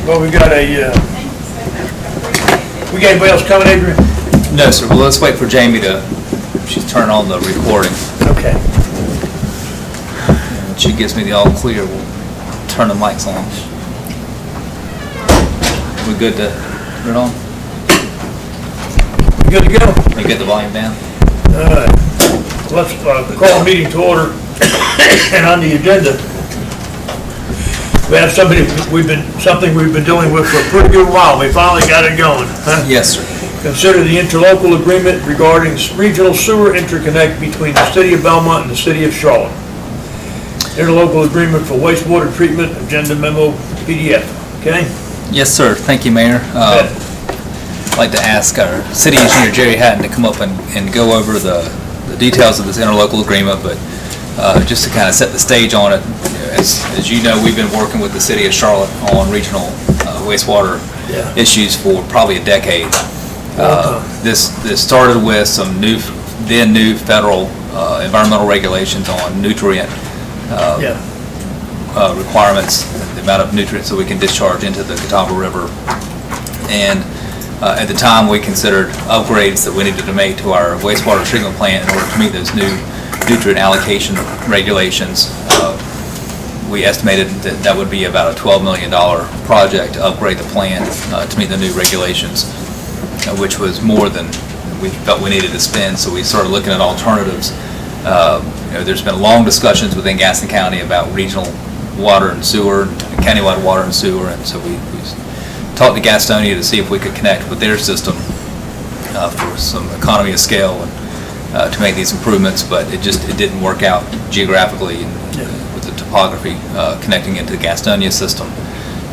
Well, we got we got anybody else coming, Adrian? No, sir. Well, let's wait for Jamie to, she's turning on the recording. Okay. When she gives me the all clear, we'll turn the mics on. We good to turn it on? We good to go? You get the volume down? All right. Let's call a meeting to order. And on the agenda, we have something we've been dealing with for a pretty good while. We finally got it going. Huh? Yes, sir. Consider the interlocal agreement regarding regional sewer interconnect between the city of Belmont and the city of Charlotte. Interlocal agreement for wastewater treatment, agenda memo PDF. Okay? Yes, sir. Thank you, Mayor. I'd like to ask our city engineer, Jerry Hatton, to come up and go over the details of this interlocal agreement, but just to kind of set the stage on it, as you know, we've been working with the city of Charlotte on regional wastewater issues for probably a decade. This started with some new federal environmental regulations on nutrient requirements, the amount of nutrients that we can discharge into the Catawba River. And at the time, we considered upgrades that we needed to make to our wastewater treatment plant in order to meet those new nutrient allocation regulations. We estimated that would be about a $12 million project to upgrade the plant to meet the new regulations, which was more than we felt we needed to spend. So we started looking at alternatives. There's been long discussions within Gaston County about regional water and sewer, and countywide water and sewer, and so we talked to Gastonia to see if we could connect with their system for some economy of scale and to make these improvements, but it didn't work out geographically with the topography connecting into the Gastonia system.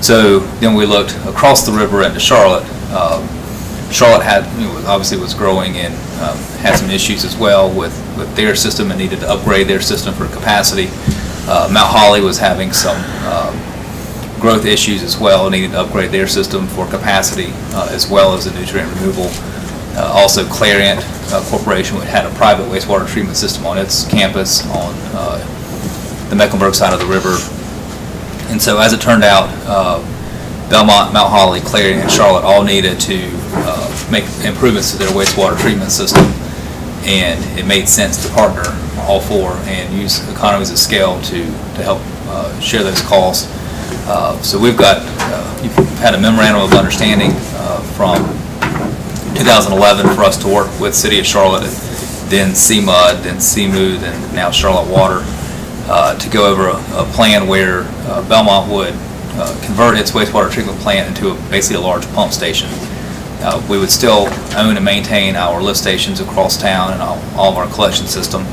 So then we looked across the river into Charlotte. Charlotte obviously was growing and had some issues as well with their system and needed to upgrade their system for capacity. Mount Holly was having some growth issues as well, needed to upgrade their system for capacity as well as the nutrient removal. Also, Clariant Corporation had a private wastewater treatment system on its campus on the Mecklenburg side of the river. And so as it turned out, Belmont, Mount Holly, Clariant, and Charlotte all needed to make improvements to their wastewater treatment system, and it made sense to partner all four and use economies of scale to help share those costs. So we've got, you've had a memorandum of understanding from 2011 for us to work with City of Charlotte, then CMUD, then CMU, and now Charlotte Water to go over a plan where Belmont would convert its wastewater treatment plant into basically a large pump station. We would still own and maintain our lift stations across town and all of our collection system,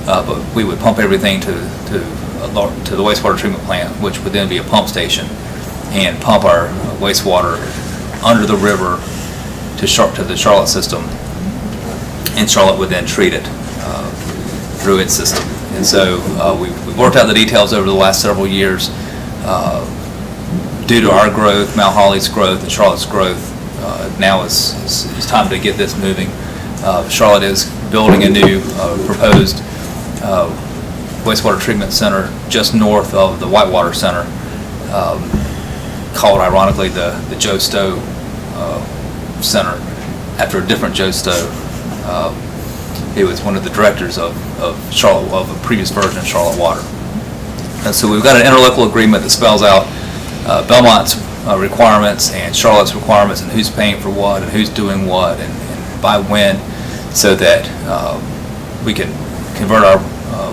but we would pump everything to the wastewater treatment plant, which would then be a pump station, and pump our wastewater under the river to the Charlotte system, and Charlotte would then treat it through its system. And so we've worked out the details over the last several years. Due to our growth, Mount Holly's growth, and Charlotte's growth, now it's time to get this moving. Charlotte is building a new proposed wastewater treatment center just north of the Whitewater Center, called ironically the Joe Stowe Center, after a different Joe Stowe. He was one of the directors of Charlotte, of a previous version of Charlotte Water. And so we've got an interlocal agreement that spells out Belmont's requirements and Charlotte's requirements, and who's paying for what and who's doing what and by when, so that we can convert our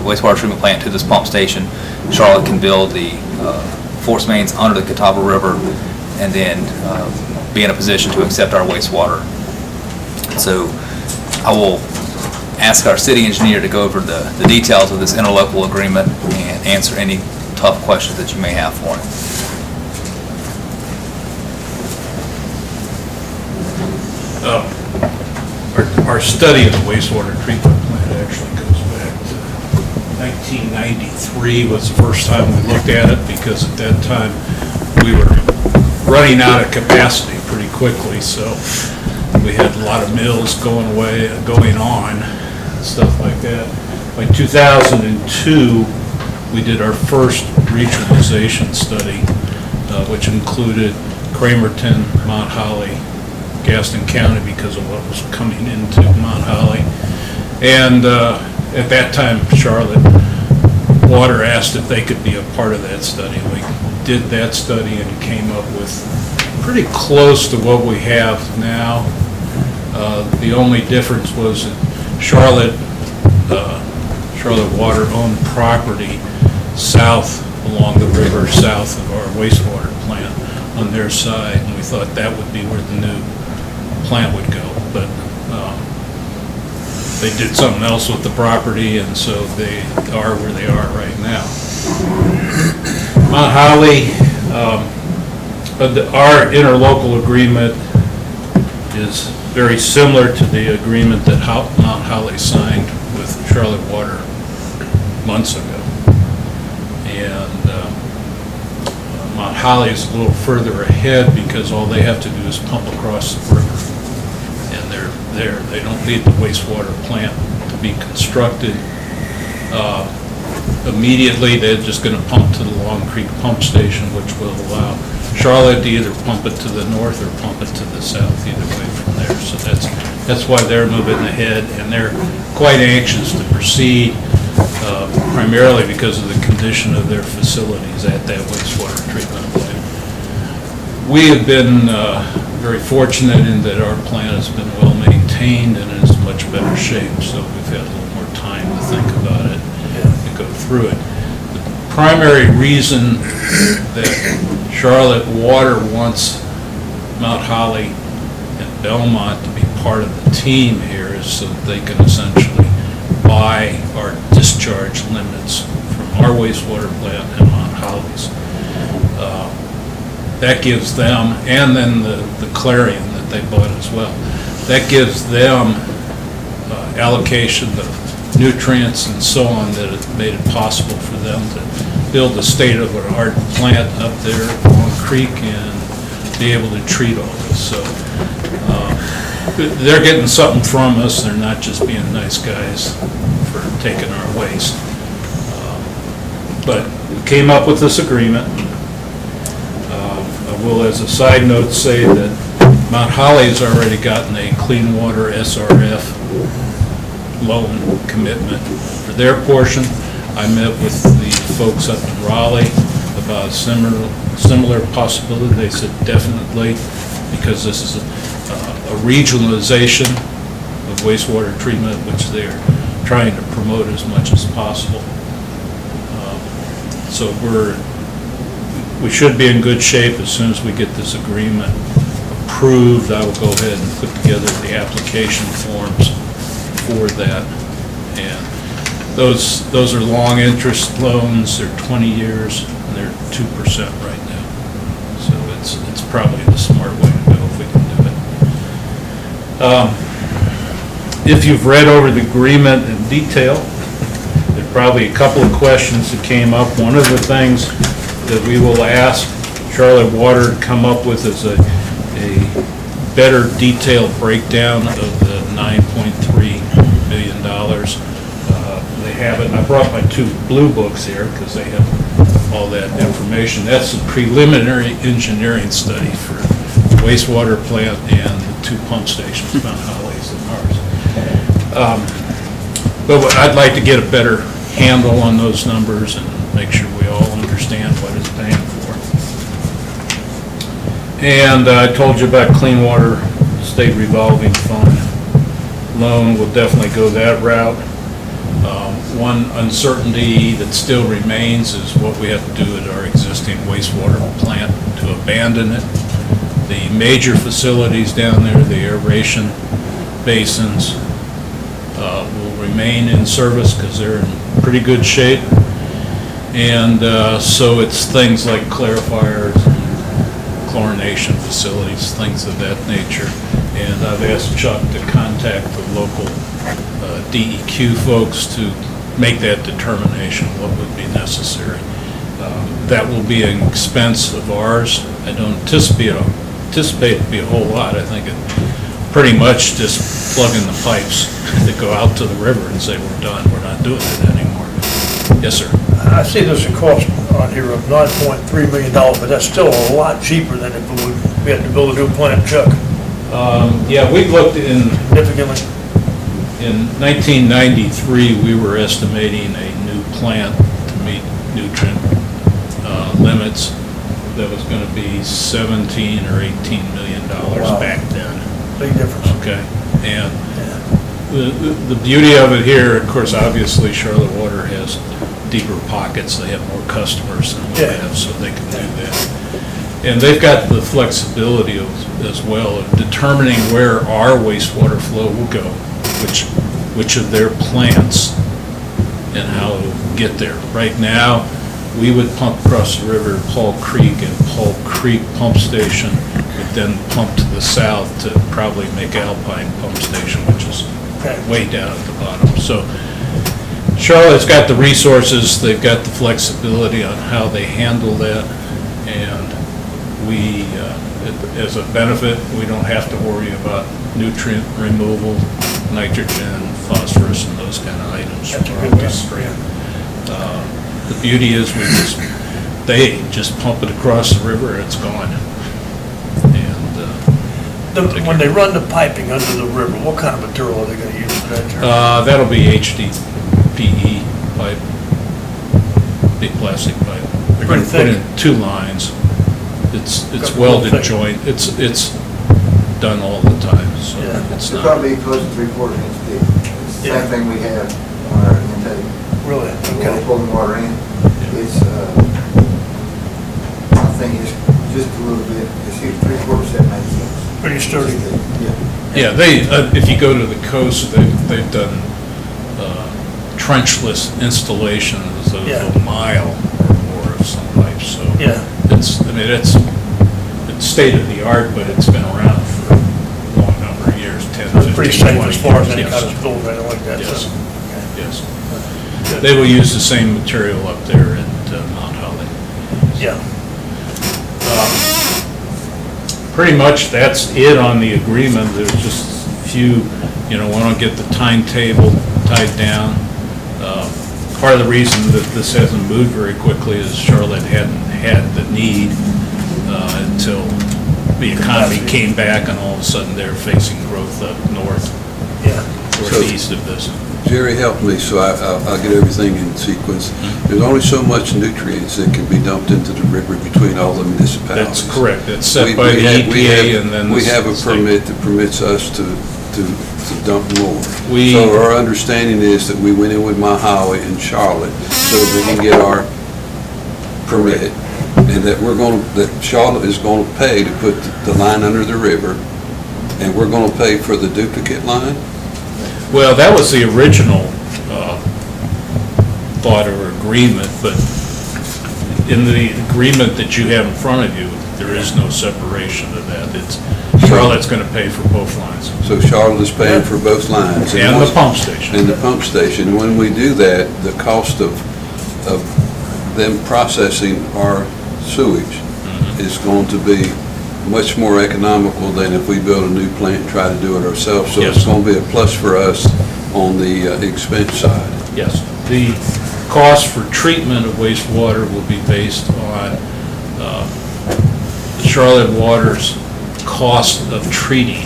wastewater treatment plant to this pump station. Charlotte can build the force mains under the Catawba River, and then be in a position to accept our wastewater. So I will ask our city engineer to go over the details of this interlocal agreement and answer any tough questions that you may have for him. Our study of the wastewater treatment plant actually goes back to 1993 was the first time we looked at it, because at that time we were running out of capacity pretty quickly, so we had a lot of mills going on, stuff like that. By 2002, we did our first regionalization study, which included Cramerton, Mount Holly, Gaston County because of what was coming into Mount Holly. And at that time, Charlotte Water asked if they could be a part of that study. We did that study and came up with pretty close to what we have now. The only difference was that Charlotte Water owned property south along the river, south of our wastewater plant on their side, and we thought that would be where the new plant would go. But they did something else with the property, and so they are where they are right now. Mount Holly, our interlocal agreement is very similar to the agreement that Mount Holly signed with Charlotte Water months ago. And Mount Holly is a little further ahead because all they have to do is pump across the river. And they're there. They don't need the wastewater plant to be constructed. Immediately, they're just going to pump to the Long Creek pump station, which will allow Charlotte to either pump it to the north or pump it to the south, either way from there. So that's why they're moving ahead, and they're quite anxious to proceed, primarily because of the condition of their facilities at that wastewater treatment plant. We have been very fortunate in that our plant has been well maintained and is in much better shape, so we've had a little more time to think about it and go through it. The primary reason that Charlotte Water wants Mount Holly and Belmont to be part of the team here is so that they can essentially buy our discharge limits from our wastewater plant and Mount Holly's. That gives them, and then the Clarion that they bought as well, that gives them allocation of nutrients and so on that have made it possible for them to build a state-of-the-art plant up there at Long Creek and be able to treat all this. So they're getting something from us. They're not just being nice guys for taking our waste. But we came up with this agreement. I will, as a side note, say that Mount Holly's already gotten a clean water SRF loan commitment for their portion. I met with the folks up in Raleigh about a similar possibility. They said definitely, because this is a regionalization of wastewater treatment, which they're trying to promote as much as possible. So we should be in good shape as soon as we get this agreement approved. I will go ahead and put together the application forms for that. And those are long interest loans. They're 20 years and they're 2% right now. So it's probably the smart way to go if we can do it. If you've read over the agreement in detail, there are probably a couple of questions that came up. One of the things that we will ask Charlotte Water to come up with is a better detailed breakdown of the $9.3 million. They have it, and I brought my two blue books here because they have all that information. That's a preliminary engineering study for the wastewater plant and the two pump stations, Mount Holly's and ours. But I'd like to get a better handle on those numbers and make sure we all understand what it's paying for. And I told you about Clean Water State Revolving Fund loan. We'll definitely go that route. One uncertainty that still remains is what we have to do at our existing wastewater plant to abandon it. The major facilities down there, the aeration basins, will remain in service because they're in pretty good shape. And so it's things like clarifiers, chlorination facilities, things of that nature. And I've asked Chuck to contact the local DEQ folks to make that determination, what would be necessary. That will be an expense of ours. I don't anticipate it to be a whole lot. I think it pretty much just plug in the pipes that go out to the river and say, we're done, we're not doing it anymore. Yes, sir. I see there's a cost on here of $9.3 million, but that's still a lot cheaper than if we would We had to build a new plant, Chuck, Yeah, we looked significantly. in 1993, we were estimating a new plant to meet nutrient limits that was going to be 17 or 18 million dollars Wow. back then. Big difference. Okay, and Yeah. the beauty of it here, of course, obviously Charlotte Water has deeper pockets. They have more customers than we Yeah. have, so they can do that. And they've got the flexibility as well of determining where our wastewater flow will go, which of their plants and how to get there. Right now, we would pump across the river to Paul Creek, and Paul Creek Pump Station would then pump to the south to probably make Alpine Pump Station, which is Okay. way down at the bottom. So Charlotte's got the resources, they've got the flexibility on how they handle that, and we, as a benefit, we don't have to worry about nutrient removal, nitrogen, phosphorus, and those kind of items That's a from our good waste thing, stream. The beauty is they just pump it across the river, it's gone. And When they run the piping under the river, what kind of material are they gonna use for that, Jerry? that'll be HDPE pipe, big plastic pipe. They're going to put Pretty in 2 lines. It's Got a welded little thick. joint. It's done all the time, so Yeah. it's It's not. probably close to 3/4 inch deep. It's the Yeah. same thing we have on our intake. Really? When Okay. we're pulling water in, it's, I think it's just a little bit, it's 3/4, that makes sense. Pretty sturdy. Yeah. Yeah, if you go to the coast, they've done trenchless installations of Yeah. a mile or more of some pipe, so. Yeah. It's state of the art, but it's been around for a long number of years, 10, 15, 20 Pretty years. safe as far as any Yes. kind of spill or anything like that, Yes. so. Yes. Good. They will use the same material up there at Mount Holly. Yeah. Pretty much that's it on the agreement. There's just a few, want to get the timetable tied down. Part of the reason that this hasn't moved very quickly is Charlotte hadn't had the need until the economy came back, and all of a sudden they're facing growth up north, Yeah. northeast of this. Jerry, help me so I'll get everything in sequence. There's only so much nutrients that can be dumped into the river between all the municipalities. That's correct. That's set We- by we the have- we EPA, have- and then We the have a state. permit that permits us to dump more. We- So our understanding is that we went in with my highway in Charlotte so that we can get our permit, and that that Charlotte is gonna pay to put the line under the river, and we're gonna pay for the duplicate line? Well, that was the original thought or agreement, but in the agreement that you have in front of you, there is no separation of that. It's, Charlotte's going to pay for both lines. So Charlotte is paying for both lines. And the pump station. And the pump station. When we do that, the cost of them processing our sewage is going to be much more economical than if we build a new plant and try to do it ourselves. So Yes. it's going to be a plus for us on the expense side. Yes. The cost for treatment of wastewater will be based on Charlotte Water's cost of treating,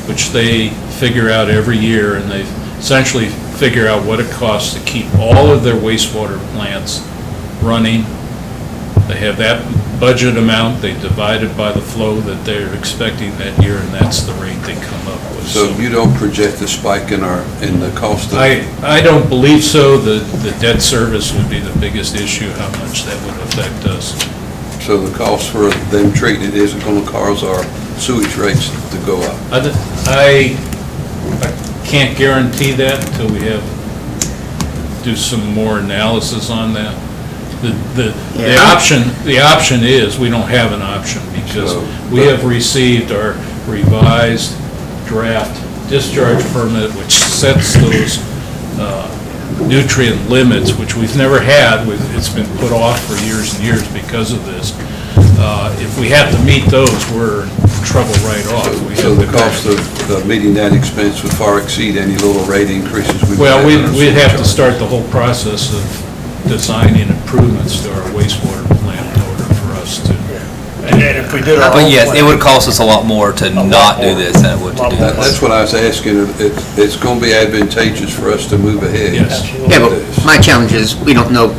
which they figure out every year, and they essentially figure out what it costs to keep all of their wastewater plants running. They have that budget amount, they divide it by the flow that they're expecting that year, and that's the rate they come up with. So you don't project a spike in the cost of... I don't believe so. The debt service would be the biggest issue, how much that would affect us. So the cost for them treating it isn't going to cause our sewage rates to go up? I can't guarantee that until we do some more analysis on that. The option is, we don't have an option, because we have received our revised draft discharge permit, which sets those nutrient limits, which we've never had. It's been put off for years and years because of this. If we have to meet those, we're in trouble right off. So the cost of meeting that expense would far exceed any little rate increases we would Well, have in our we'd have to surcharge. start the whole process of designing improvements to our wastewater plant in order for us to And if we did our own But yes, it plan- would cost us a lot more to not do this than it would to do Lot more. this. That's what I was asking. It's going to be advantageous for us to move ahead. Yes. Absolutely. Yeah, but my challenge is, we don't know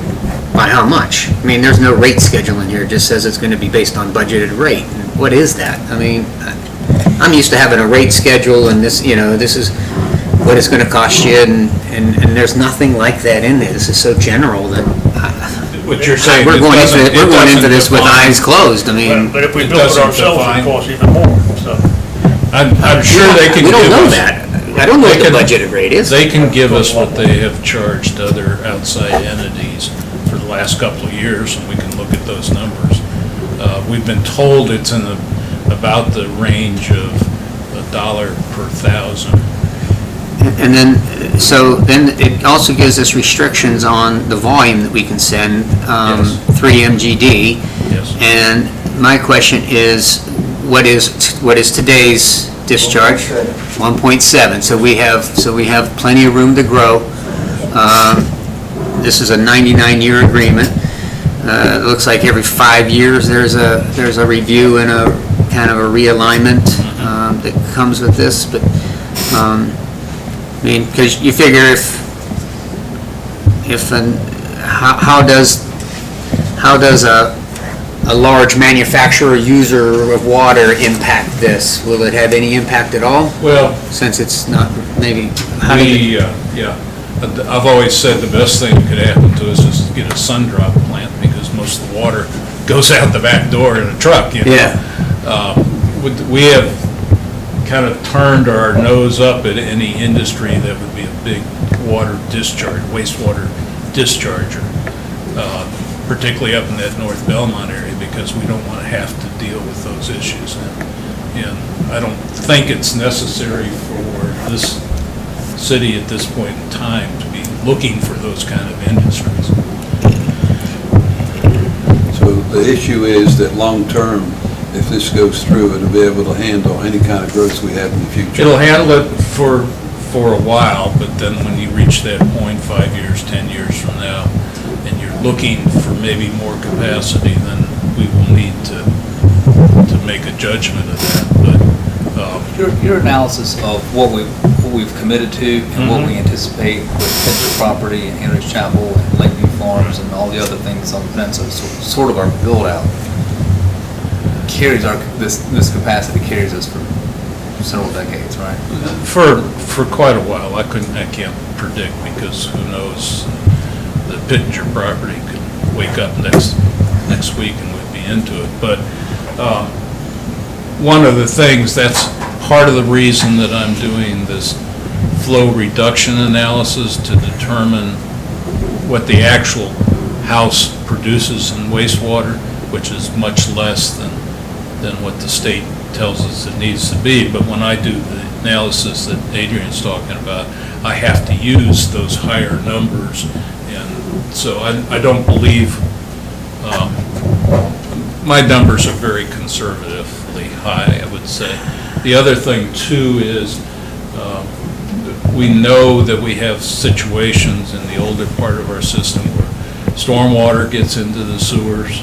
by how much. I mean, there's no rate schedule in here, it just says it's gonna be based on budgeted rate. What is that? I mean, I'm used to having a rate schedule, and this, this is what it's gonna cost you, and there's nothing like that in there. This is so general that, What you're saying, we're it going into, doesn't- we're it going into doesn't this with define- eyes closed, I mean, But if we It built it doesn't ourselves, define- it costs even more, so. I'm sure they can we give don't know us- that. I don't know what They the can- budgeted rate is. They can give us what they have charged other outside entities for the last couple of years, and we can look at those numbers. We've been told it's in about the range of $1 per thousand. And then, so then it also gives us restrictions on the volume that we can send, Yes. 3 MGD. Yes. And my question is, what is today's discharge? 1.7. So we have plenty of room to grow. This is a 99-year agreement. It looks like every 5 years there's a review and a kind of a realignment that comes with this. But I mean, because you figure how does a large manufacturer user of water impact this? Will it have any impact at all? Well, Since it's not, maybe, how do you? I've always said the best thing that could happen to us is to get a sun drop plant, because most of the water goes out the back door in a truck, Yeah. We have kind of turned our nose up at any industry that would be a big water discharge, wastewater discharger, particularly up in that North Belmont area, because we don't want to have to deal with those issues. And I don't think it's necessary for this city at this point in time to be looking for those kind of industries. So the issue is that long-term, if this goes through, it'll be able to handle any kind of growth we have in the future. It'll handle it for a while, but then when you reach that point, 5 years, 10 years from now, and you're looking for maybe more capacity, then we will need to make a judgment of that. But Your analysis of what we've committed to and what we anticipate with Pitcher property and Henry's Chapel and Lakeview Farms and all the other things on the peninsula, sort of our build-out, carries this capacity carries us for several decades, right? for quite a while, I can't predict, because who knows, the Pittenger property could wake up next week and we'd be into it. But one of the things, that's part of the reason that I'm doing this flow reduction analysis, to determine what the actual house produces in wastewater, which is much less than what the state tells us it needs to be. But when I do the analysis that Adrian's talking about, I have to use those higher numbers. And so I don't believe, my numbers are very conservatively high, I would say. The other thing too is, we know that we have situations in the older part of our system where stormwater gets into the sewers.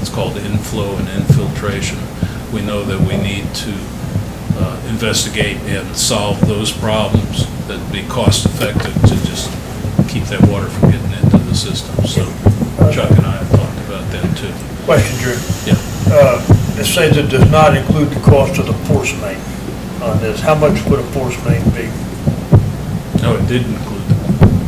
It's called inflow and infiltration. We know that we need to investigate and solve those problems. That'd be cost effective to just keep that water from getting into the system. So Chuck and I have talked about that too. Question, Drew. Yeah. It says it does not include the cost of the force main on this. How much would a force main be? No, it did include,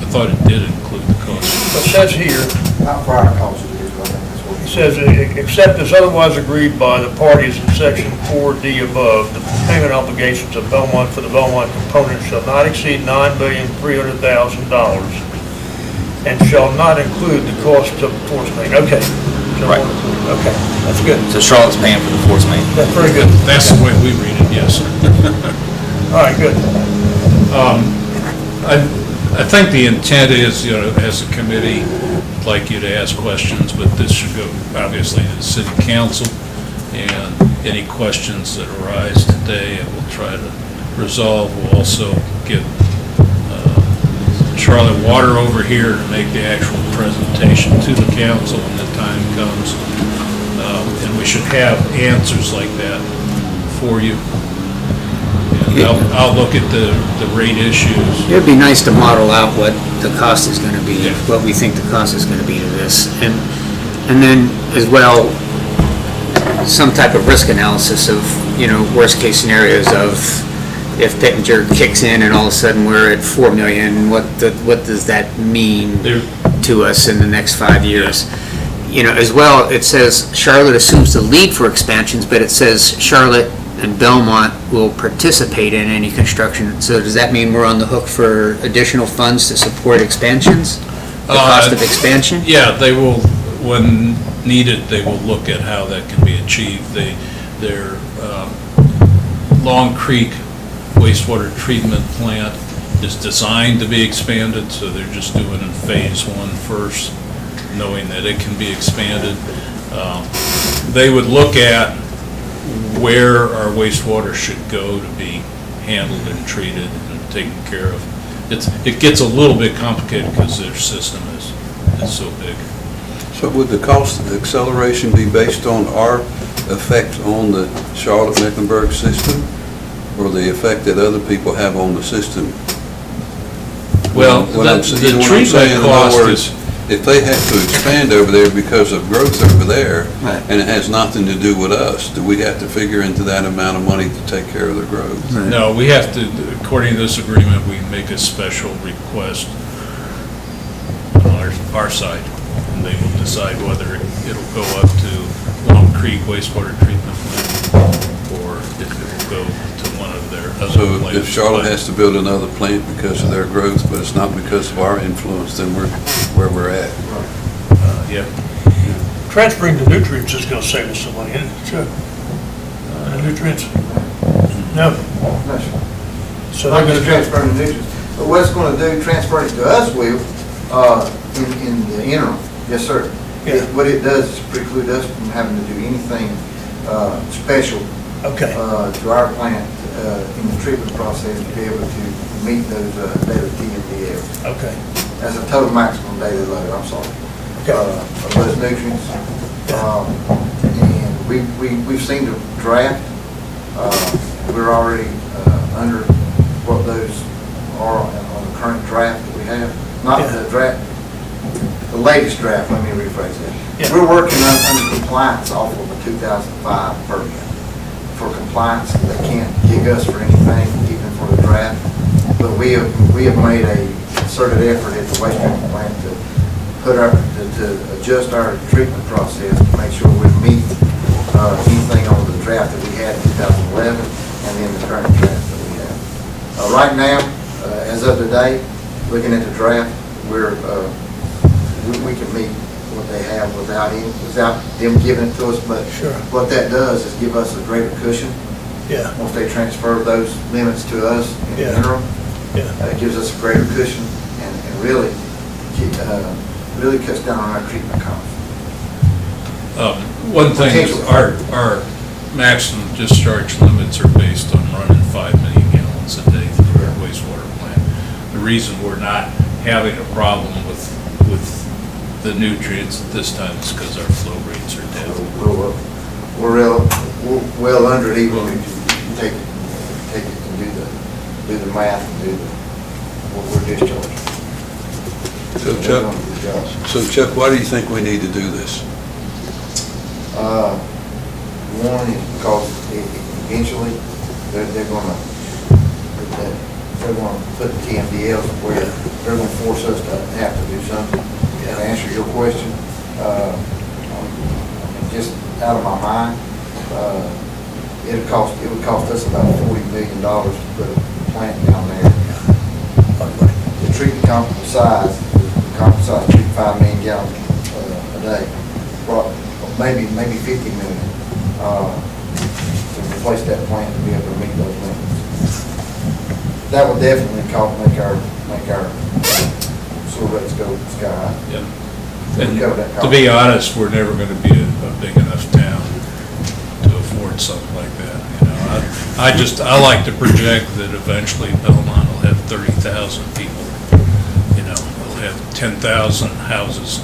I thought it did include the cost. It says here, Not for our cost, it is, I think that's what it he says, except as otherwise agreed by the parties in section 4D above, the payment obligations of Belmont for the Belmont component shall not exceed $9,300,000 and shall not include the cost of force main. Okay. Shall Right. not include. Okay, that's good. So Charlotte's paying for the force main. That's very good. That's the way we read it, yes. All right, good. I think the intent is, as a committee, I'd like you to ask questions, but this should go, obviously, to the city council, and any questions that arise today, we'll try to resolve. We'll also get Charlotte Water over here to make the actual presentation to the council when the time comes. And we should have answers like that for you. And I'll look at the rate issues. It'd be nice to model out what the cost is gonna be, Yeah. what we think the cost is gonna be to this. And then as well, some type of risk analysis of, worst case scenarios of if Pittenger kicks in and all of a sudden we're at 4 million, what does that mean There- to us in the next 5 years? As well, it says Charlotte assumes the lead for expansions, but it says Charlotte and Belmont will participate in any construction. So does that mean we're on the hook for additional funds to support expansions? The cost of expansion? Yeah, they will, when needed, they will look at how that can be achieved. Their Long Creek wastewater treatment plant is designed to be expanded, so they're just doing in phase 1 first, knowing that it can be expanded. They would look at where our wastewater should go to be handled and treated and taken care of. It gets a little bit complicated because their system is so big. So would the cost of acceleration be based on our effect on the Charlotte-Mecklenburg system, or the effect that other people have on the system? Well, What I'm saying- you know the what I'm treatment saying? In other cost words, is, if they have to expand over there because of growth over there, Right. and it has nothing to do with us, do we have to figure into that amount of money to take care of the growth? no, we have to, according to this agreement, we make a special request on our side, and they will decide whether it'll go up to Long Creek wastewater treatment plant, or if it will go to one of their other So plants. if Charlotte has to build another plant because of their growth, but it's not because of our influence, then we're where we're at. Yeah, Transferring the nutrients is gonna save us some money, isn't it? Sure. The nutrients. No, No, sir. so Not they're just gonna transferring the nutrients, but what it's gonna do, transferring it to us will, in the interim, yes, sir. Yeah. What it does is preclude us from having to do anything, special, okay, to our plant, in the treatment process to be able to meet those, daily TMDLs. okay, As a total maximum daily load, I'm sorry, okay. of those nutrients. And we've seen the draft, we're already, under what those are on the current draft that we have. Not Yeah. the draft, the latest draft, let me rephrase that. Yeah. We're working under compliance off of a 2005 permit. For compliance, they can't gig us for anything, even for the draft. But we have made a concerted effort at the waste treatment plant to to adjust our treatment process to make sure we meet anything on the draft that we had in 2011 and then the current draft that we have. Right now, as of today, looking at the draft, we can meet what they have without them giving it to us, but Sure. what that does is give us a greater cushion. Yeah, Once they transfer those limits to us in the Yeah. interim, yeah, it gives us a greater cushion and really cuts down on our treatment costs. one thing is our maximum discharge limits are based on running 5 million gallons a day through our wastewater plant. The reason we're not having a problem with the nutrients at this time is because our flow rates are down. We're well under it even if you take it and do the math and do what we're discharging. So Chuck, why do you think we need to do this? One is because eventually they're gonna put the TMDLs where they're gonna force us to have to do something. To answer your question, just out of my mind, it would cost us about $40 million to put a plant down there. The treatment comparable size, treat 5 million gallons a day, maybe 50 million, to replace that plant to be able to meet those limits. That would definitely make our sewer rates go sky high. Yeah. We'll And cover that cost. to be honest, we're never going to be a big enough town to afford something like that, you know. I like to project that eventually Belmont will have 30,000 people, you know, we'll have 10,000 houses.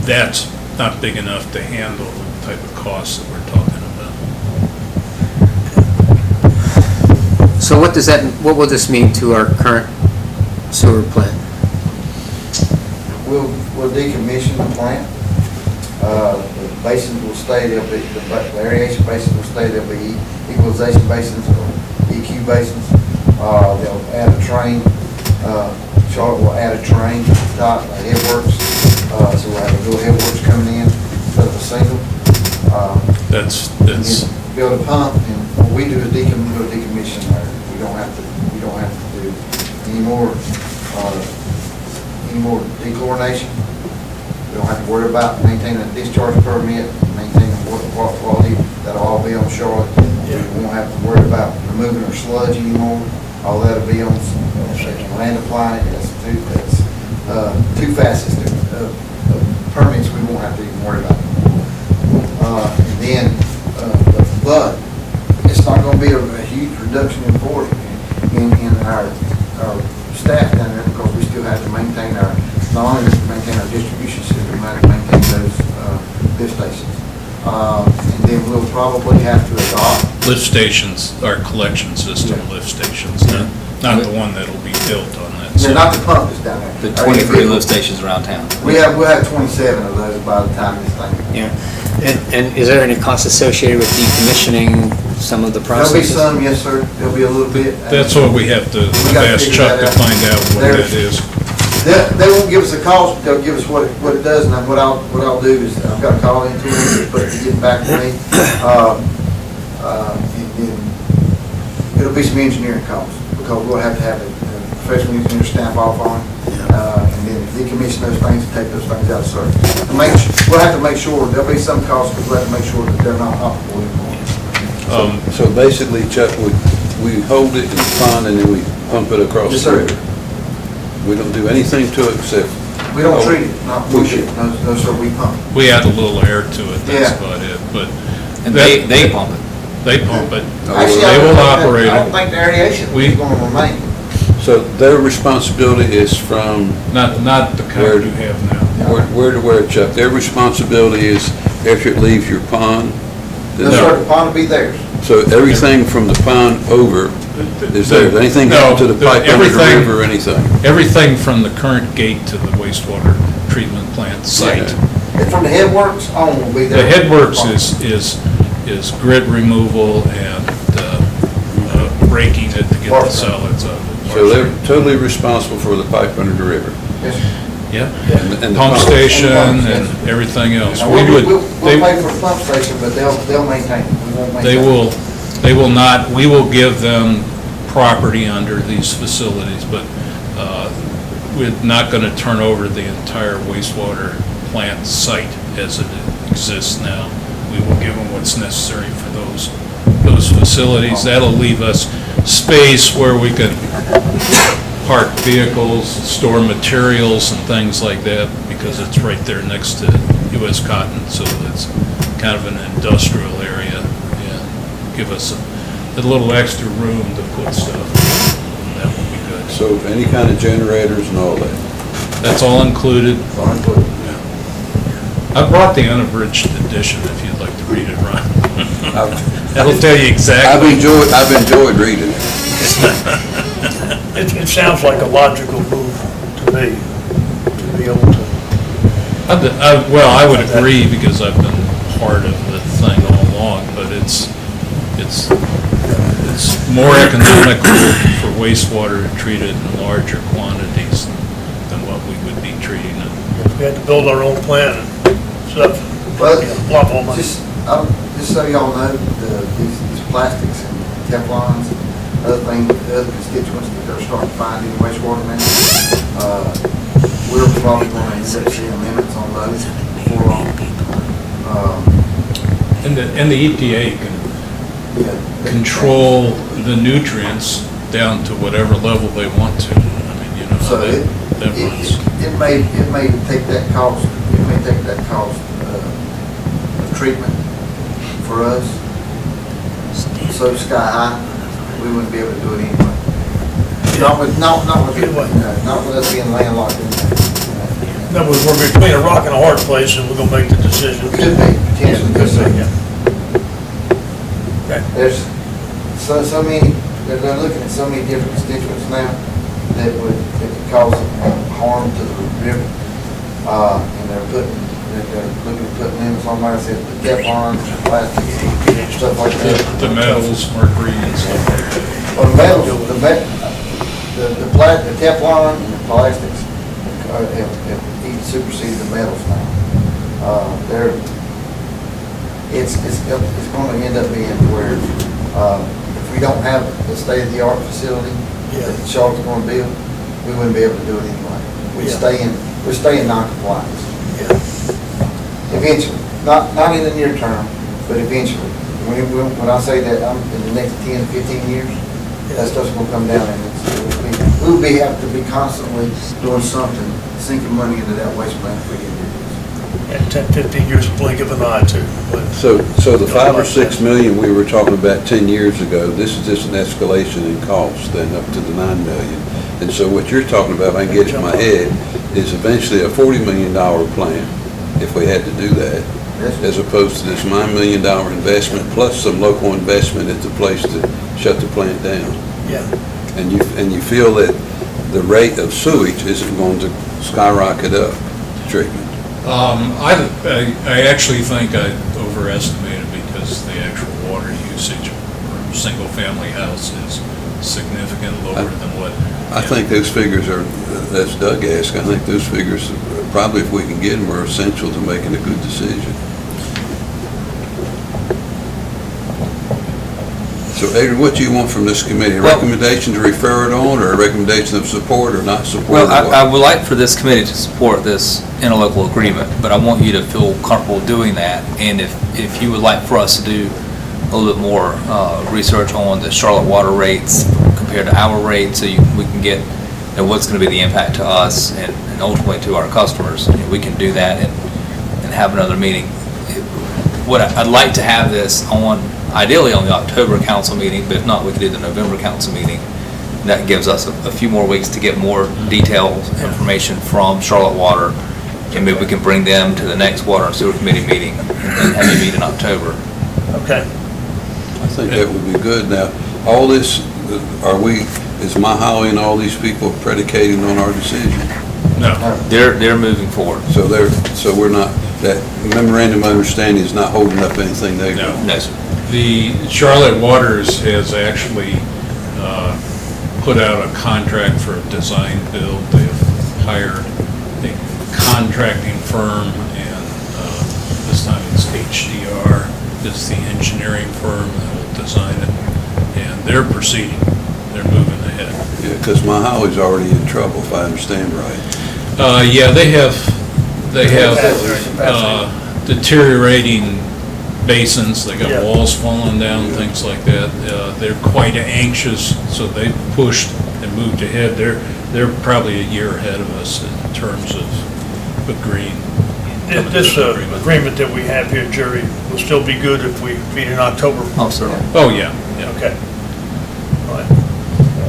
That's not big enough to handle the type of costs that we're talking about. So what will this mean to our current sewer plant? We'll decommission the plant. The basins will stay, the aeration basins will stay, there'll be equalization basins or EQ basins. They'll add a train, Charlotte will add a train to the top, headworks. So we'll have a dual headworks coming in instead of a single. That's, And then build a pump, and what we do is decommission there. We don't have to do any more dechlorination. We don't have to worry about maintaining a discharge permit, maintaining water quality. That'll all be on Charlotte. We won't have to worry about removing our sludge anymore. All that'll be on land applying. That's two facets of permits we won't have to even worry about. And then, but it's not going to be a huge reduction in force in our staff down there, because we still have to maintain not only maintain our distribution system, we have to maintain those lift stations. And then we'll probably have to adopt. lift stations, our collection system lift stations, not the one that'll be built on that. Yeah, not the pump that's down there. The 23 lift stations around town. We'll have 27 of those by the time this thing. Yeah. And is there any cost associated with decommissioning some of the There'll be processes? some, yes, sir. There'll be a little bit. That's what we have to, We gotta ask figure Chuck that to out. find out what There's- that is. They won't give us a cost, they'll give us what it does, and then what I'll do is, I've got to call into it, but to get back to me. It'll be some engineering costs, because we'll have to have a professional engineer stamp off on it, and then decommission those things and take those things out of service. We'll have to make sure, there'll be some costs, because we'll have to make sure that they're not operable anymore. So basically, Chuck, we hold it in the pond and then we pump it across Yes, the sir. river. We don't do anything to it except. We don't treat it, not push it, no, sir, we pump. We add a little air to it, that's Yeah. about it, but. And that- they pump it. They pump it. Actually, They will operate I don't it. think the aeration We- is going to remain. So their responsibility is from Not the Where- kind you have now. where to where, Chuck? Their responsibility is after it leaves your pond? No, sir, the pond will be theirs. So everything from the pond over is there? Anything No, to the pipe under the everything- river or anything? Everything from the current gate to the wastewater treatment plant site. And from the headworks on will be The there. headworks is grit removal and breaking it to get the solids out of it. So they're totally responsible for the pipe under the river? Yes, sir. Yeah, And the pump pump. station And and pumps, everything else. Now, We would, We'll they- pay for the pump station, but they'll maintain it. We won't maintain it. They will not, we will give them property under these facilities, but we're not going to turn over the entire wastewater plant site as it exists now. We will give them what's necessary for those facilities. That'll leave us space where we can park vehicles, store materials and things like that, because it's right there next to U.S. Cotton, so it's kind of an industrial area, and give us a little extra room to put stuff. That would be good. So any kind of generators and all that? That's all included. Fine, but I brought the unabridged edition if you'd like to read it, Ron. I've That'll tell you exactly. I've enjoyed reading it. It sounds like a logical move to me, to be able to. Well, I would agree, because I've been part of the thing all along, but it's more economical for wastewater to treat it in larger quantities than what we would be treating it. We had to build our own plant and stuff. Well, Lot more money. just so y'all know, these plastics and Teflons, other constituents that they're starting to find in wastewater now, we're probably going to end up seeing limits on those before long. And the EPA can Yeah. control the nutrients down to whatever level they want to. I mean, you know how So that runs. it may take that cost, of treatment for us so sky high, we wouldn't be able to do it anyway. Not with us being landlocked in there. No, we're between a rock and a hard place, and we're gonna make the decision. Could be, potentially, could be. Yeah. Okay. There's so many, they're looking at so many different constituents now that could cause harm to the river. And they're looking at putting limits on there, said the Teflon, plastic, stuff like that. The metals, mercury and stuff like that. Well, the metals, the Teflon and the plastics have even superseded the metals now. It's going to end up being where if we don't have the state-of-the-art facility that Charlotte's going to build, we wouldn't be able to do it anyway. We'd stay in non-compliance. Yeah. Eventually, not in the near term, but eventually. When I say that, I'm in the next 10, 15 years, that stuff's going to come down, and we'll have to be constantly doing something, sinking money into that waste plant if we get this. And 10, 15 years of blink of an eye too. But So the 5 or 6 million we were talking about 10 years ago, this is just an escalation in cost, then up to the 9 million. And so what you're talking about, I can get it in my head, is eventually a $40 million plant, if we had to do that, as opposed to this $9 million investment, plus some local investment at the place to shut the plant down. Yeah. And you feel that the rate of sewage isn't going to skyrocket up treatment? I actually think I overestimated because the actual water usage for a single-family house is significantly lower than what. I think those figures are, as Doug asked, I think those figures, probably if we can get them, are essential to making a good decision. So Adrian, what do you want from this committee? A recommendation to refer it on, or a recommendation of support or not support? Well, I would like for this committee to support this interlocal agreement, but I want you to feel comfortable doing that. And if you would like for us to do a little bit more research on the Charlotte water rates compared to our rates, so we can get what's going to be the impact to us and ultimately to our customers, we can do that and have another meeting. What I'd like to have this on, ideally on the October council meeting, but if not, we could do the November council meeting. That gives us a few more weeks to get more detailed information from Charlotte Water, and maybe we can bring them to the next Water and Sewer Committee meeting and have you meet in October. Okay. I think that would be good. Now, all this, is My Holly and all these people predicating on our decision? No. They're moving forward. So we're not, that memorandum of understanding is not holding up anything they do? No, sir. The Charlotte Waters has actually put out a contract for a design build. They've hired a contracting firm, and this time it's HDR is the engineering firm that will design it, and they're proceeding. They're moving ahead. Yeah, because My Holly's already in trouble, if I understand right. Yeah, they have deteriorating basins, they got walls falling down, things like that. They're quite anxious, so they've pushed and moved ahead. They're probably a year ahead of us in terms of agreeing. This agreement that we have here, Jerry, will still be good if we meet in October? Oh, certainly. Oh, yeah. Okay. All right.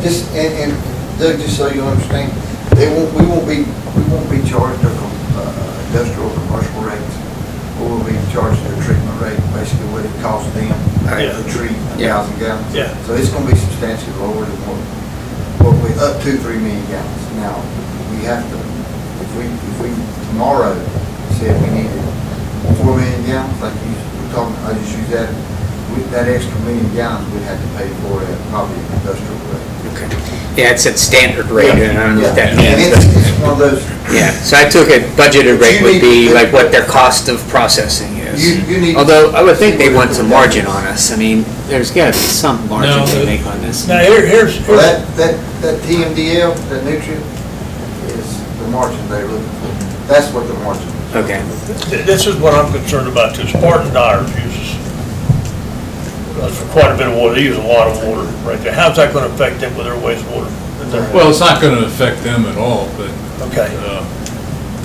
Just, and Doug, just so you understand, we won't be charged their industrial or commercial rates. We will be charged their treatment rate, basically what it costs them to treat 1,000 gallons. Yeah. So it's going to be substantially lower than what we, up to 3 million gallons. Now, we have to, if we tomorrow said we needed 4 million gallons, like we're talking, I just use that extra 1 million gallons, we'd have to pay for it at probably an industrial rate. Okay. Yeah, it's at standard rate, and I don't know what that And means. it's one of those. Yeah, so I took it, budgeted rate would be like what their cost of processing is. You need. Although, I would think they want some margin on us. I mean, there's gotta be some margin No, they make on this. Now, here's Well, that TMDL, that nutrient, is the margin they're looking for. That's what the margin is. Okay. This is what I'm concerned about too. Spartan Dyers uses for quite a bit of water. They use a lot of water right there. How's that going to affect them with their wastewater? Well, it's not going to affect them at all, but Okay.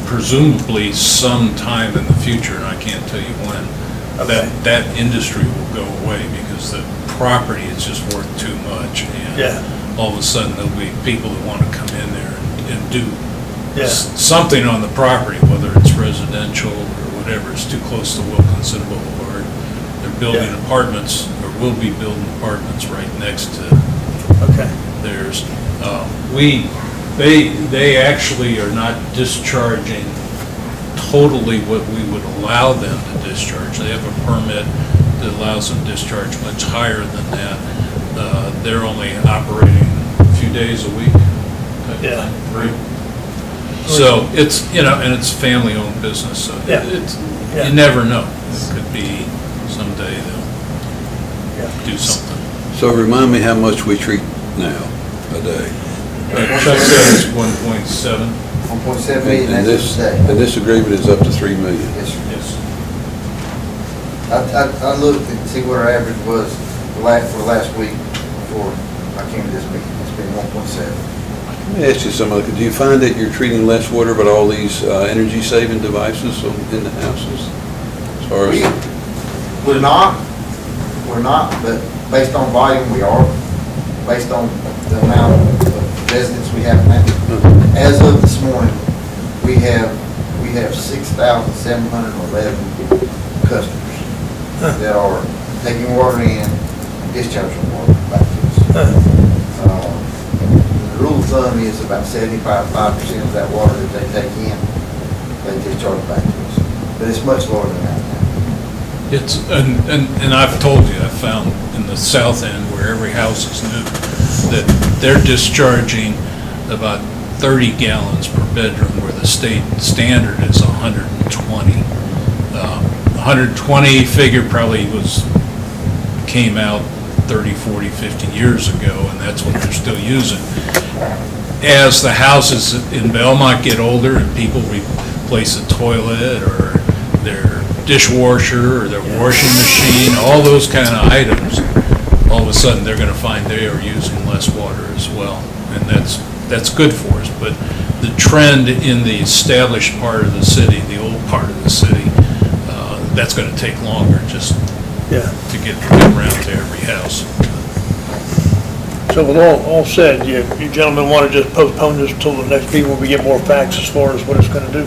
presumably sometime in the future, and I can't tell you when, that industry will go away because the property is just worth too much. And all of a sudden, there'll be people that want to come in there and do Yeah. something on the property, whether it's residential or whatever, is too close to Wilkinson Boulevard. They're building Yeah. apartments, or will be building apartments right next to Okay. theirs. They actually are not discharging totally what we would allow them to discharge. They have a permit that allows them to discharge much higher than that. They're only operating a few days a week. Yeah. Right. So it's, and it's family-owned business, so Yeah. Yeah. you never know. It could be someday they'll do something. So remind me how much we treat now a day. Chuck said it's 1.7. 1.7 million, And that's this, a day. and this agreement is up to 3 million. Yes, sir. Yes. I looked and see what our average was for last week before I came to this meeting. It's been 1.7. Let me ask you something. Do you find that you're treating less water with all these energy-saving devices in the houses? As far as, We're not, but based on volume, we are. Based on the amount of residents we have now. As of this morning, we have 6,711 customers that are taking water in, discharging water back to us. The rule of thumb is about 75% of that water that they take in, they discharge back to us. But it's much lower than that now. It's, and I've told you, I've found in the south end where every house is new, that they're discharging about 30 gallons per bedroom, where the state standard is 120. 120 figure probably came out 30, 40, 50 years ago, and that's what they're still using. As the houses in Belmont get older and people replace a toilet or their dishwasher or their washing machine, all those kind of items, all of a sudden they're going to find they are using less water as well, and that's good for us. But the trend in the established part of the city, the old part of the city, that's going to take longer just to get around to every house. So with all said, you gentlemen want to just postpone this until the next meeting when we get more facts as far as what it's going to do?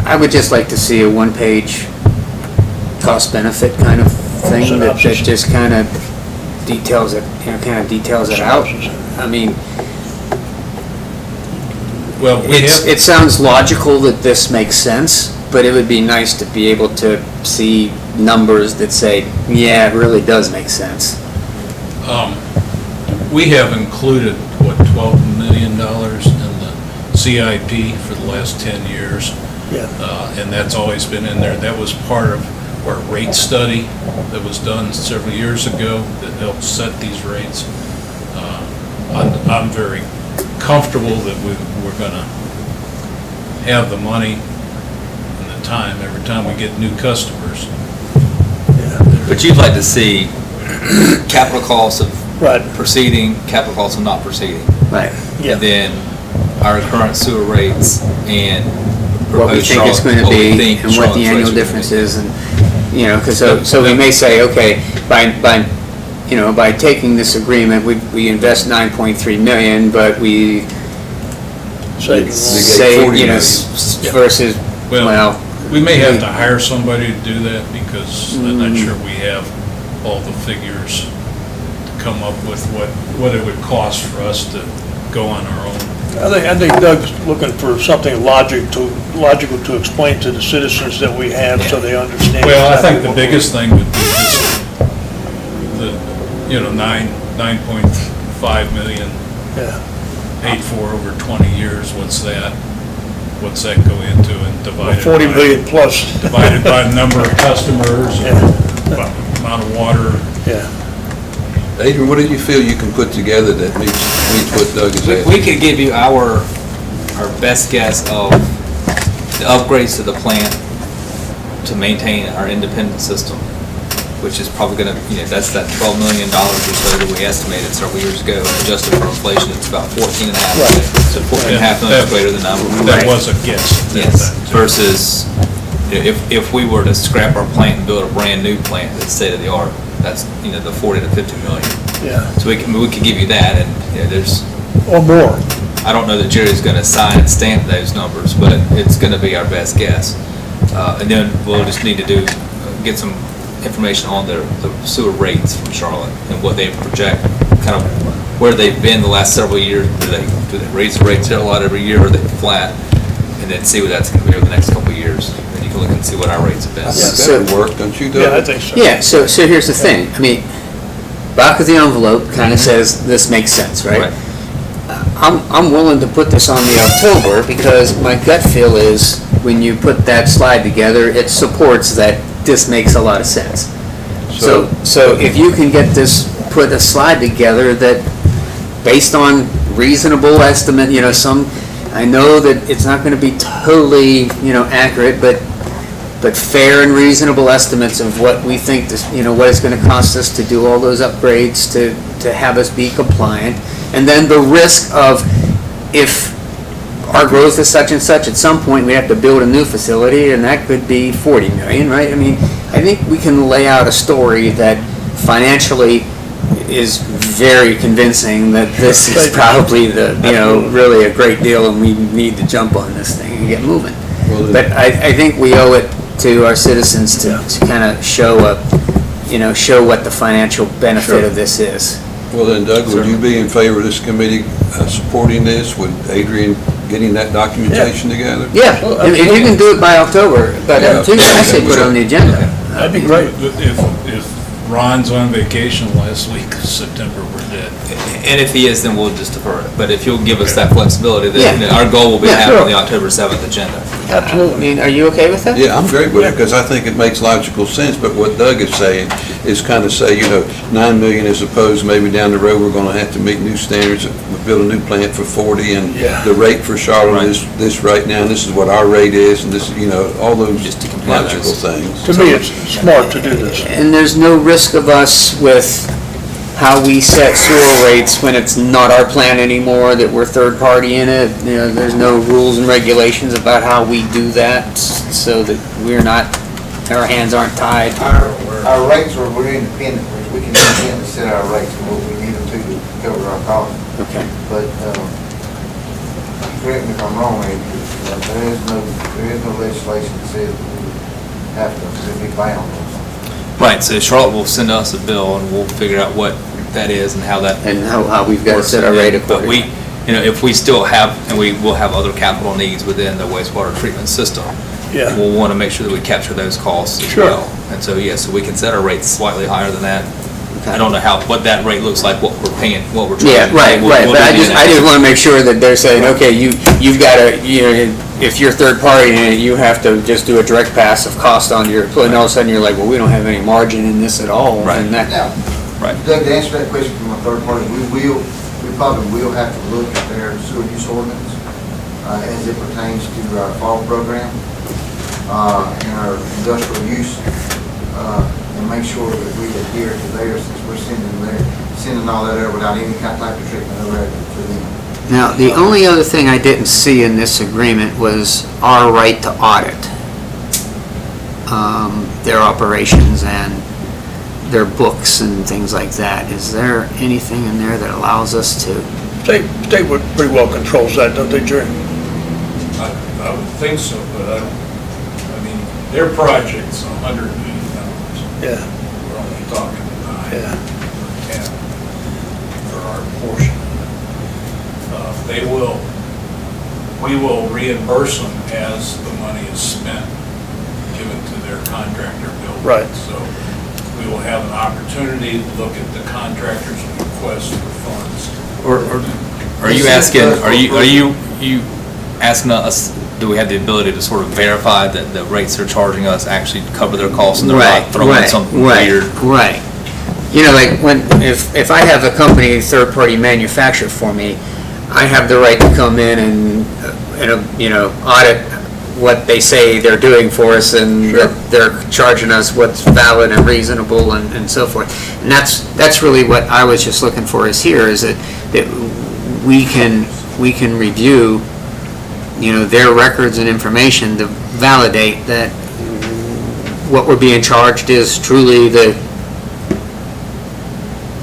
I would just like to see a one-page cost-benefit kind of thing that Synopsis. just kind of details it, details it out. Synopsis. I mean, Well, it sounds logical that this makes sense, but it would be nice to be able to see numbers that say, yeah, it really does make sense. We have included, $12 million in the CIP for the last 10 years. Yeah. And that's always been in there. That was part of our rate study that was done several years ago that helped set these rates. I'm very comfortable that we're going to have the money and the time every time we get new customers. But you'd like to see capital costs of Right. proceeding, capital costs of not proceeding. Right. Yeah. And then our current sewer rates and What we proposed think it's going to what we be think and what Charlotte's the annual rates are gonna difference be. is, and, because so we may say, okay, by taking this agreement, we invest 9.3 million, but we Saving say, 40 million. versus, Well, we may have to hire somebody to do that because I'm not sure we have all the figures to come up with what it would cost for us to go on our own. I think Doug's looking for something logical to explain to the citizens that we have so they understand. Well, I think exactly the what biggest thing would be just the, 9.5 million Yeah. paid for over 20 years. What's that go into and divided 40 by- million plus. Divided by the number of customers, Yeah. amount of water. Yeah. Adrian, what do you feel you can put together that meets what Doug is asking? We could give you our best guess of the upgrades to the plant to maintain our independent system, which is probably gonna, that's that $12 million or so that we estimated several years ago, and adjusted for inflation, it's about 14.5 million. So 14.5 million is greater than number. That was a guess. Yes, versus if we were to scrap our plant and build a brand-new plant that's state-of-the-art, that's, the 40 to 50 million. Yeah. So we could give you that, and, there's, Or more. I don't know that Jerry's gonna sign and stamp those numbers, but it's gonna be our best guess. And then we'll just need to get some information on the sewer rates from Charlotte and what they project, kind of where they've been the last several years. Do they raise the rates a lot every year, or are they flat? And then see what that's gonna be over the next couple of years. Then you can look and see what our rates have been. I think that would work, don't you, Doug? Yeah, I think so. Yeah, so here's the thing, I mean, back of the envelope kind of says this makes sense, right? I'm willing to put this on the October because my gut feel is when you put that slide together, it supports that this makes a lot of sense. So if you can get this, put a slide together that, based on reasonable estimate, you know, I know that it's not gonna be totally, you know, accurate, but fair and reasonable estimates of what we think this, you know, what it's gonna cost us to do all those upgrades to have us be compliant. And then the risk of, if our growth is such and such, at some point we have to build a new facility, and that could be 40 million, right? I mean, I think we can lay out a story that financially is very convincing that this is probably you know, really a great deal, and we need to jump on this thing and get moving. But I think we owe it to our citizens to kind of show what the financial benefit of this is. Well then, Doug, would you be in favor of this committee supporting this, with Adrian getting that documentation together? Yeah, if you can do it by October, but I say put it on the agenda. That'd be great. If Ron's on vacation last week, September, we're dead. And if he is, then we'll just defer it. But if you'll give us that flexibility, then Yeah. our goal will be to Yeah, have it on sure. the October 7th agenda. Absolutely. I mean, are you okay with that? Yeah, I'm great with it, because I think it makes logical sense, but what Doug is saying is kind of say, you know, 9 million as opposed, maybe down the road, we're gonna have to meet new standards, we build a new plant for 40, and Yeah. the rate for Charlotte is this right now, and this is what our rate is, and this, you know, all those Just to comply logical those. things. To me, it's smart to do this. And there's no risk of us with how we set sewer rates when it's not our plan anymore, that we're third party in it. You know, there's no rules and regulations about how we do that, so that we're not, our hands aren't tied. Our rates we're independent, we can independently set our rates and what we need them to cover our costs. Okay. But, correct me if I'm wrong, Ed, there is no legislation that says we have to be bound on something. Right, so Charlotte will send us a bill, and we'll figure out what that is and how that And how we've got to works. set our rate But accordingly. we, you know, if we still have, and we will have other capital needs within the wastewater treatment system, Yeah. we'll want to make sure that we capture those costs as Sure. well. And so, yeah, so we can set our rates slightly higher than that. Okay. I don't know what that rate looks like, what we're paying, what we're charging. Yeah, right, We'll- right, we'll but I do the just want to make sure that they're saying, okay, you've got to, you know, if you're third party in it, you have to just do a direct pass of cost on your, and all of a sudden you're like, well, we don't have any margin in this at all. Right. And that, Now, Right. Doug, to answer that question from a third party, we probably will have to look at their sewer use ordinance as it pertains to our fall program and our industrial use, and make sure that we adhere to theirs, since we're sending all that over without any type of treatment over there to them. Now, the only other thing I didn't see in this agreement was our right to audit their operations and their books and things like that. Is there anything in there that allows us to? State would pretty well controls that, don't they, Jerry? I would think so, but I mean, their project's $100 million. Yeah, We're only talking 9 yeah. or 10 for our portion. We will reimburse them as the money is spent, given to their contractor building. Right. So we will have an opportunity to look at the contractor's request for funds. Are you asking, are you asking us, do we have the ability to sort of verify that the rates they're charging us actually cover their costs, and they're not throwing something weird? Right. You know, like if I have a company, third-party manufacture for me, I have the right to come in and you know, audit what they say they're doing for us, and that they're charging us what's valid and reasonable and so forth. And that's really what I was just looking for is that we can review, you know, their records and information to validate that what we're being charged is truly the,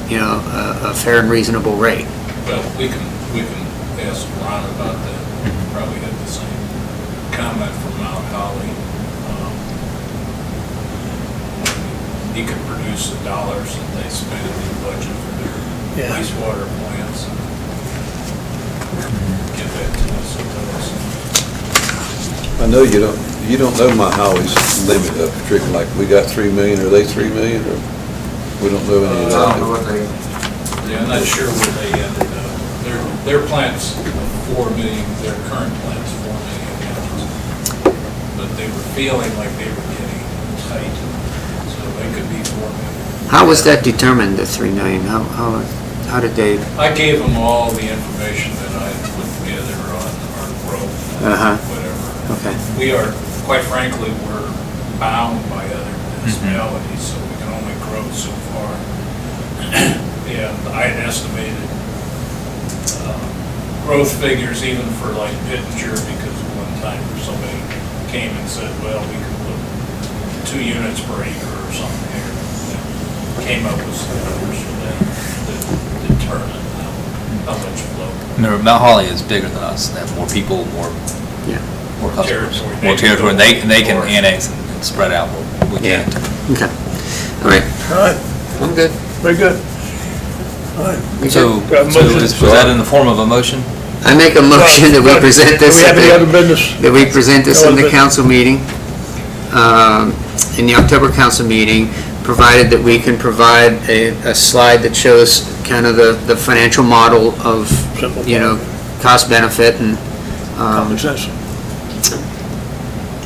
you know, a fair and reasonable rate. Well, we can, as asked Ron about that. Probably had the same comment from Mount Holly. He could produce the dollars that they spend in the budget for their Yeah. wastewater plants. Get that to us and tell us. I know you don't know my Holly's limit of treatment, like, we got 3 million, are they 3 million, or we don't know any of I don't know that? what they, Yeah, I'm not sure where they ended up. Their plant's 4 million, their current plant's 4 million gallons. But they were feeling like they were getting tight, so they could be 4 million. How was that determined, the 3 million? How did they? I gave them all the information that I put together on our growth, whatever. Okay. We are, quite frankly, we're bound by other municipalities, so we can only grow so far. And I had estimated growth figures even for like Pittenger, because one time somebody came and said, well, we can put 2 units per acre or something here. And came up with some numbers for that determine how much flow. Remember, Mount Holly is bigger than us. They have more people, more customers, Territory. more territory. And they can annex and spread out. We Yeah. can't. Okay. All right. All right, I'm good. very good. All right. So Got a motion. was that in the form of a motion? I make a motion that we present this. Do we have at any the- other business? That we present this No in other the business. council meeting, in the October council meeting, provided that we can provide a slide that shows kind of the financial model of, Simple. cost benefit and, Common sense.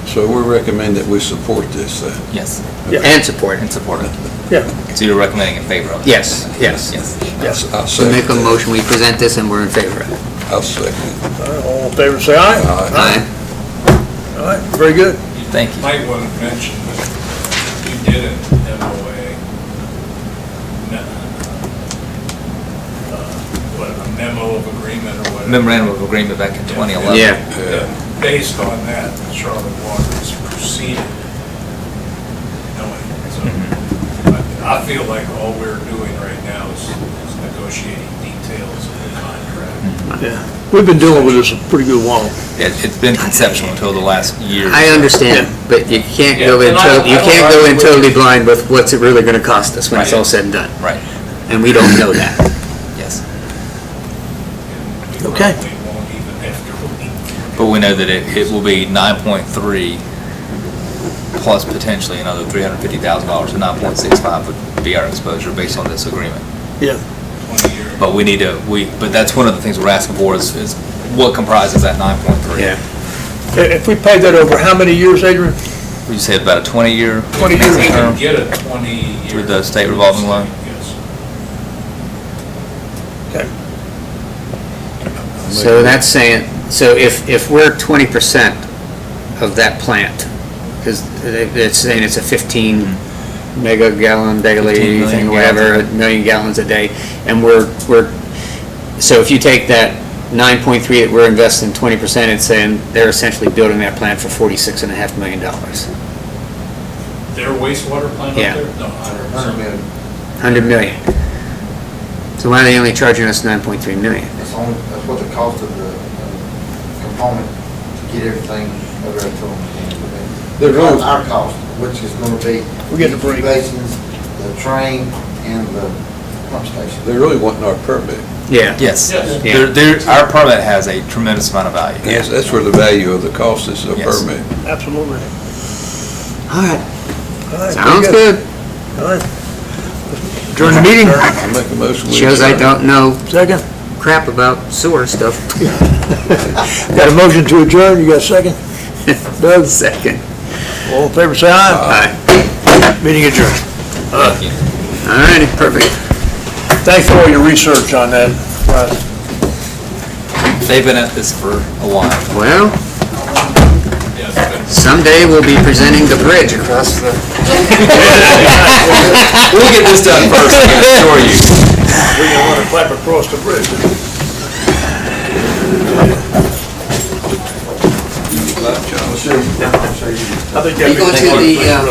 So we recommend that we support this, Yes. and support. And support it. Yeah, So you're recommending in favor of it? Yes, yes. Yes. yes. I'll So make a second that. motion, we present this and we're in favor of it. I'll second it. All right, all in favor, say aye. Aye. All right, very good. Thank you. Might want to mention that we did an MOA, a memo of agreement or whatever. Memorandum of agreement back in 2011. Yeah. And based on that, Charlotte Water has proceeded. So I feel like all we're doing right now is negotiating details of the contract. Yeah, we've been dealing with this a pretty good while. It's been conceptual until the last year. I understand, but you can't go Yeah, in, and I you don't can't go in argue with totally you. blind with what's it really gonna cost us when it's Right. all said and done. Right, And we don't know that. yes. And we Okay. probably won't even have to really. But we know that it will be 9.3 plus potentially another $350,000, so 9.65 would be our exposure based on this agreement. Yeah, 20 years. But we need to, but that's one of the things we're asking for is what comprises that 9.3. if we pay that over how many years, Adrian? Would you say about a 20-year? 20 years. We term? can get a 20-year. Through the state revolving loan? Yes. Okay, So that's saying, so if we're 20% of that plant, because it's saying it's a 15 mega gallon 15 daily million thing, whatever, a million gallons a day, and so if you take that 9.3 that we're investing 20%, it's saying they're essentially building that plant for $46.5 million. Their wastewater plant Yeah. up there? No, 100 million. 100 million. So why are they only charging us 9.3 million? That's what the cost of the component to get everything over there to them. They're really- Our cost, which is gonna be. We're getting a break. Basins, the train, and the pump station. They're really wanting our permit. Yeah. Yes. Yes. Yeah. Our permit has a tremendous amount of value. That's where the value of the cost is, the Yes. permit. absolutely. All right, All right, very sounds good. All right. During the meeting, I make a motion. we Shows I adjourn. don't know second. crap about sewer stuff. Got a motion to adjourn, you got a second? Doug? Second. All in favor, say aye. Aye. Meeting adjourned. Thank you. All righty, perfect. Thanks for all your research on that. They've been at this for a while. Well, Yes, but someday we'll be presenting the bridge across the... We'll get this done first, I can assure you. We're gonna want to clap across the bridge. I'll show you. I think that'd be. You go to the,